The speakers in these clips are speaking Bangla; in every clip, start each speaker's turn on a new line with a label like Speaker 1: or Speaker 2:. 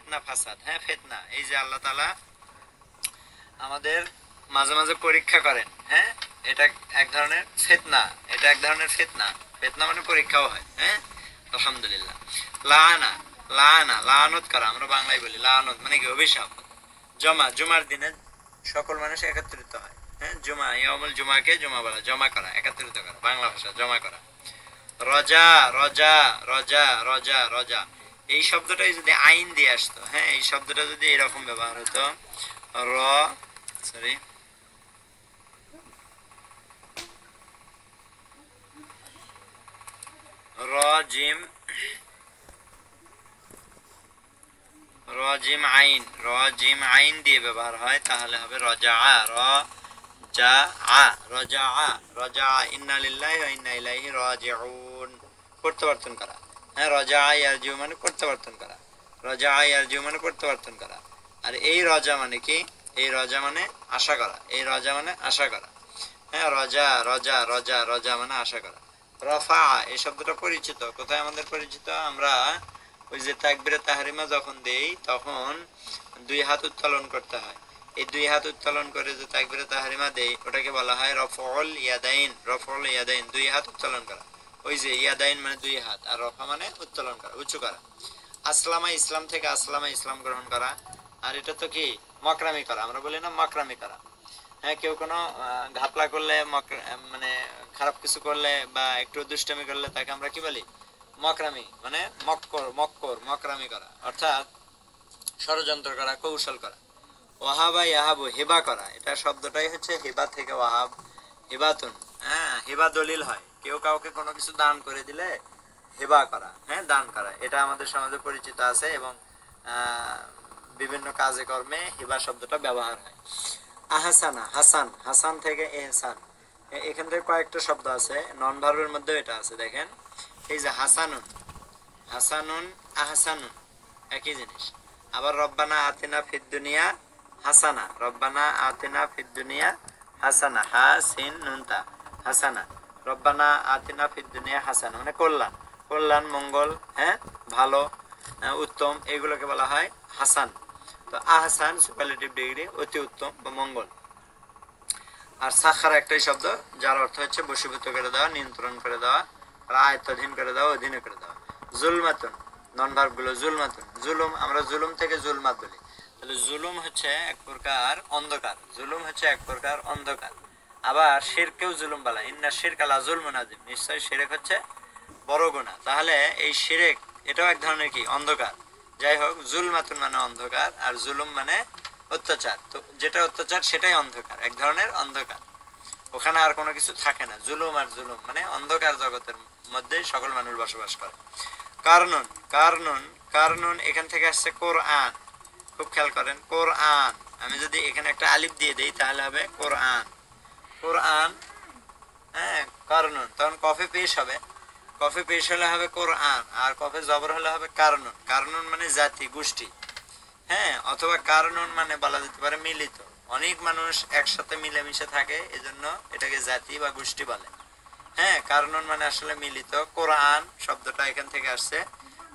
Speaker 1: ফিতনা ফাসাদ। হ্যাঁ, ফিতনা, এই যে আল্লাহ তাআলা আমাদের মাঝে মাঝে পরীক্ষা করেন। হ্যাঁ, এটা এক ধরনের ফিতনা, এটা এক ধরনের ফিতনা। ফিতনা মানে পরীক্ষাও হয়। হ্যাঁ, আলহামদুলিল্লাহ। লাআনা, লাআনা লানত করা, আমরা বাংলায় বলি লানত মানে কি অভিশাপ। জমা, জুমার দিনে সকল মানুষ একত্রিত হয়। হ্যাঁ, জুমা, ইয়াউমুল জুমাকে জুমা বলা, জমা করা, একত্রিত করা, বাংলা ভাষা জমা করা। রজা, রজা, রজা, রজা, রজা, এই শব্দটাই যদি আইন দিয়ে আসতো, হ্যাঁ, এই শব্দটা যদি এরকম ব্যবহার হতো, র, সরি, র জিম, র জিম আইন, র জিম আইন দিয়ে ব্যবহার হয় তাহলে হবে রজা, র যা আ, রজা, রজা, ইন্না লিল্লাহি ওয়া ইন্না ইলাইহি রাজিউন, প্রত্যাবর্তন করা। হ্যাঁ, রজা ইয়ারজিউ মানে প্রত্যাবর্তন করা, রজা ইয়ারজিউ মানে প্রত্যাবর্তন করা। আর এই রজা মানে কি? এই রজা মানে আশা করা, এই রজা মানে আশা করা। হ্যাঁ, রজা, রজা, রজা, রজা মানে আশা করা। রফা, এই শব্দটা পরিচিত, কোথায় আমাদের পরিচিত? আমরা ওই যে তাকবীরে তাহরিমা যখন দেই তখন দুই হাত উত্তোলন করতে হয়। এই দুই হাত উত্তোলন করে যে তাকবীরে তাহরিমা দেই ওটাকে বলা হয় রফউল ইয়াদাইন, রফউল ইয়াদাইন, দুই হাত উত্তোলন করা। ওই যে ইয়াদাইন মানে দুই হাত, আর রফা মানে উত্তোলন করা, উঁচু করা। আসলামা, ইসলাম থেকে আসলামা, ইসলাম গ্রহণ করা। আর এটা তো কি? মকরামি করা, আমরা বলি না মকরামি করা। হ্যাঁ, কেউ কোনো ঘাপলা করলে, মানে খারাপ কিছু করলে বা একটু দুষ্টামি করলে তাকে আমরা কি বলি? মকরামি, মানে মক্কর, মক্কর, মকরামি করা, অর্থাৎ ষড়যন্ত্র করা, কৌশল করা। ওয়াহাবা ইয়াহাবু, হেবা করা, এটা শব্দটাই হচ্ছে হেবা থেকে ওয়াহাব, হেবাতুন। হ্যাঁ, হেবা দলিল হয়, কেউ কাউকে কোনো কিছু দান করে দিলে হেবা করা, হ্যাঁ, দান করা, এটা আমাদের সমাজে পরিচিত আছে এবং বিভিন্ন কাজে কর্মে হেবা শব্দটা ব্যবহার হয়। আহসানা, হাসান, হাসান থেকে এহসান, এখান থেকে কয়েকটা শব্দ আছে, নন ভার্বের মধ্যে এটা আছে, দেখেন। এই যে হাসানুন, হাসানুন, আহসানুন একই জিনিস। আবার রব্বানা আতিনা ফিদ দুনিয়া হাসানা, রব্বানা আতিনা ফিদ দুনিয়া হাসানা, হাসিন নুনতা, হাসানা, রব্বানা আতিনা ফিদ দুনিয়া হাসানা মানে কল্যাণ, কল্যাণ, মঙ্গল, হ্যাঁ, ভালো, উত্তম, এগুলোকে বলা হয় হাসান। তো আহসান সুপারলেটিভ ডিগ্রি, অতি উত্তম বা মঙ্গল। আর সাখার একটাই শব্দ যার অর্থ হচ্ছে বশীভূত করে দেওয়া, নিয়ন্ত্রণ করে দেওয়া, আয়ত্তাধীন করে দেওয়া, অধীনে করে দেওয়া। জুলমাতুন, নন ভার্ব গুলো, জুলমাতুন, জুলুম, আমরা জুলুম থেকে জুলমাত বলি। তাহলে জুলুম হচ্ছে এক প্রকার অন্ধকার, জুলুম হচ্ছে এক প্রকার অন্ধকার। আবার শিরকেও জুলুম বলা, ইন্না শিরকা লা যুলমুন আযীম, নিশ্চয় শিরক হচ্ছে বড় গুনাহ। তাহলে এই শিরক এটাও এক ধরনের কি? অন্ধকার। যাই হোক, জুলমাতুন মানে অন্ধকার, আর জুলুম মানে অত্যাচার। তো যেটা অত্যাচার সেটাই অন্ধকার, এক ধরনের অন্ধকার, ওখানে আর কোনো কিছু থাকে না। জুলুম আর জুলুম মানে অন্ধকার জগতের মধ্যে সকল মানুষ বসবাস করে। কারনুন, কারনুন, কারনুন এখান থেকে আসছে কোরআন, খুব খেয়াল করেন, কোরআন, আমি যদি এখানে একটা আলিফ দিয়ে দেই তাহলে হবে কোরআন, কোরআন। হ্যাঁ, কারনুন, তখন কফে পেশ হবে, কফে পেশ হলে হবে কোরআন, আর কফে জবর হলে হবে কারনুন। কারনুন মানে জাতি, গোষ্ঠী। হ্যাঁ, অথবা কারনুন মানে বলা যেতে পারে মিলিত, অনেক মানুষ একসাথে মিলেমিশে থাকে, এজন্য এটাকে জাতি বা গোষ্ঠী বলে। হ্যাঁ, কারনুন মানে আসলে মিলিত। কোরআন শব্দটা এখান থেকে আসছে,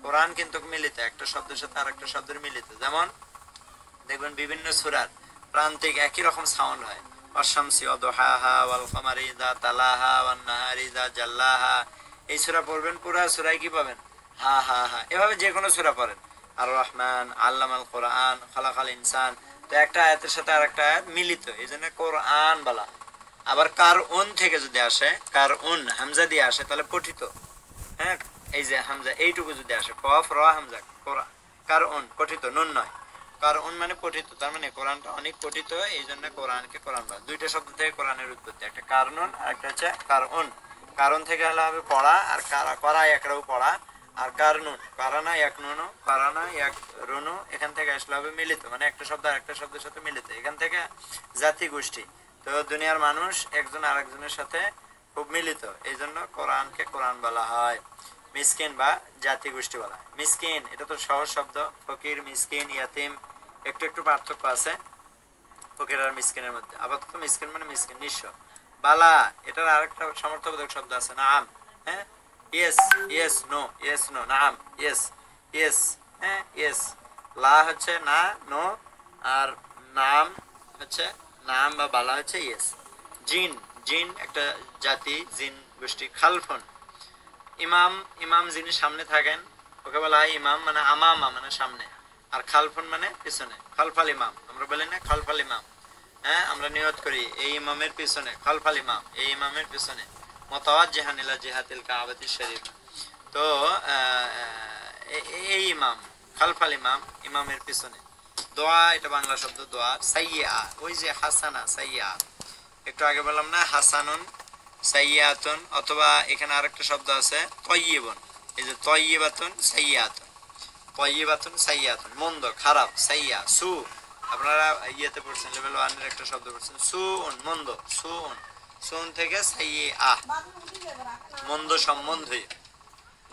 Speaker 1: কোরআন কিন্তু মিলিত, একটা শব্দের সাথে আরেকটা শব্দের মিলিত। যেমন দেখবেন বিভিন্ন সূরার প্রান্তিক একই রকম সাউন্ড হয়, ওয়াশ-শামসি ওয়া-দুহাহা ওয়াল-কামারি ইযা তালাহা ওয়ান-নাহারি ইযা জাল্লাহা। এই সূরা পড়বেন, পুরা সূরায় কি পাবেন? হা হা হা। এভাবে যে কোনো সূরা পড়েন, আর রহমান আল্লামাল কোরআন খালাকাল ইনসান, তো একটা আয়াতের সাথে আরেকটা আয়াত মিলিত, এইজন্য কোরআন বলা। আবার কারউন থেকে যদি আসে, কারউন হামজা দিয়ে আসে তাহলে পঠিত। হ্যাঁ, এই যে হামজা এইটুকু যদি আসে, কফ র হামজা, কোরআন, কারউন পঠিত, নুন নয়, কারউন মানে পঠিত, তার মানে কোরআনটা অনেক পঠিত, এই জন্য কোরআনকে কোরআন বলে। দুইটা শব্দ থেকে কোরআনের উৎপত্তি, একটা কারনুন আর একটা হচ্ছে কারউন। কারণ থেকে হলে হবে পড়া, আর করা একরাও পড়া। আর কারনুন, কারানা এক নুনু, কারানা এক রুনু, এখান থেকে আসলে হবে মিলিত, মানে একটা শব্দ আর একটা শব্দের সাথে মিলিত, এখান থেকে জাতি, গোষ্ঠী। তো দুনিয়ার মানুষ একজন আরেকজনের সাথে খুব মিলিত, এই জন্য কোরআনকে কোরআন বলা হয়। মিসকিন বা জাতি গোষ্ঠী বলা হয়। মিসকিন এটা তো সহজ শব্দ, ফকির, মিসকিন, ইয়াতিম, একটু একটু পার্থক্য আছে ফকির আর মিসকিনের মধ্যে। আপাতত মিসকিন মানে মিসকিন, নিঃস্ব। বালা, এটার আরেকটা সমর্থবোধক শব্দ আছে, নাম। হ্যাঁ, yes, yes, no, yes, no, নাম, ইয়েস, ইয়েস, হ্যাঁ, ইয়েস, লা হচ্ছে না, নো, আর নাম হচ্ছে নাম বা বালা হচ্ছে ইয়েস। জিন, জিন একটা জাতি, জিন গোষ্ঠী। খালফুন, ইমাম, ইমাম যিনি সামনে থাকেন ওকে বলা হয় ইমাম, মানে আমামা মানে সামনে, আর খালফুন মানে পিছনে। খালফাল ইমাম আমরা বলি না, খালফাল ইমাম। হ্যাঁ, আমরা নিয়ত করি এই ইমামের পিছনে, খালফাল ইমাম এই ইমামের পিছনে, মুতাওয়াজ্জিহান ইলা জিহাতিল কাবাতি শরীফ। তো এই ইমাম, খালফাল ইমাম, ইমামের পিছনে। দোয়া, এটা বাংলা শব্দ দোয়া। সাইয়্যা, ওই যে হাসানা সাইয়্যা, একটু আগে বললাম না হাসানুন সাইয়্যাতুন, অথবা এখানে আরেকটা শব্দ আছে তয়্যিবুন, এই যে তয়্যিবাতুন সাইয়্যাতুন, তয়্যিবাতুন সাইয়্যাতুন মন্দ খারাপ, সাইয়্যা সু, আপনারা ইয়েতে পড়ছেন লেভেল 1 এর একটা শব্দ পড়ছেন সুউন মন্দ, সুউন, সুন থেকে সাইয়্যা মন্দ সম্বন্ধে,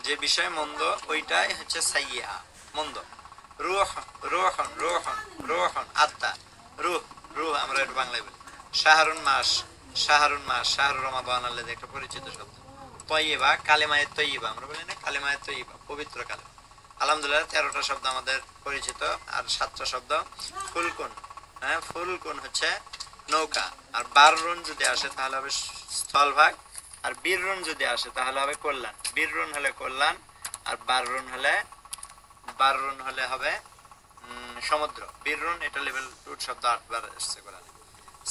Speaker 1: যে বিষয় মন্দ ওইটাই হচ্ছে সাইয়্যা মন্দ। রূহ, রূহন, রূহন, রূহন আত্মা, রূহ, রূহ আমরা এটা বাংলায় বলি। শাহরুন মাস, শাহরুন মাস, শাহরুর রমাদান আল্লাহ একটা পরিচিত শব্দ। তয়্যিবা, কালেমায়ে তয়্যিবা আমরা বলি না, কালেমায়ে তয়্যিবা পবিত্র কালেমা। আলহামদুলিল্লাহ 13টা শব্দ আমাদের পরিচিত, আর 7টা শব্দ। ফুলকুন, হ্যাঁ ফুলকুন হচ্ছে নৌকা, আর বাররুন যদি আসে তাহলে হবে স্থলভাগ, আর বীররুন যদি আসে তাহলে হবে কল্যাণ। বীররুন হলে কল্যাণ, আর বাররুন হলে, বাররুন হলে হবে সমুদ্র। বীররুন এটা লেভেল 2 শব্দ 8 বার এসেছে কোরআনে।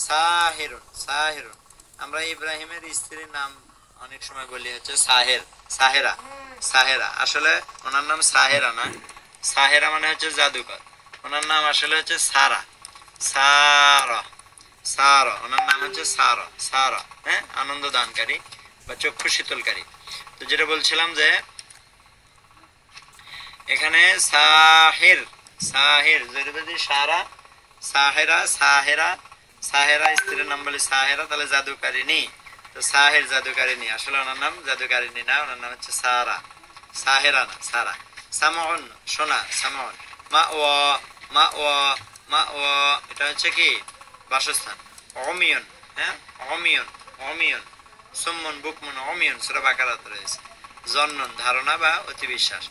Speaker 1: সাহিরুন, সাহিরুন আমরা ইব্রাহিমের স্ত্রীর নাম অনেক সময় বলি হচ্ছে সাহের, সাহেরা, সাহেরা, আসলে ওনার নাম সাহেরা না, সাহেরা মানে হচ্ছে জাদুকর, ওনার নাম আসলে হচ্ছে সারা, সারা, সারা, ওনার নাম হচ্ছে সারা, সারা, হ্যাঁ আনন্দ দানকারী বা চক্ষু শীতলকারী। তো যেটা বলছিলাম যে এখানে সাহির, সাহির যদি সারা, সাহেরা, সাহেরা, সাহেরা স্ত্রীর নাম বলি সাহেরা, তাহলে জাদুকারিনী। তো সাহের জাদুকারিনী, আসলে ওনার নাম জাদুকারিনী না, ওনার নাম হচ্ছে সারা, সাহেরা না সারা। সামউন শোনা, সামউন। মাওয়া, মাওয়া, মাওয়া এটা হচ্ছে কি বাসস্থান। অমিয়ন, হ্যাঁ অমিয়ন, অমিয়ন। সুম্মুন বুকমুন অমিয়ন সূরা বাকারাতে রয়েছে। জন্নন ধারণা বা অতি বিশ্বাস।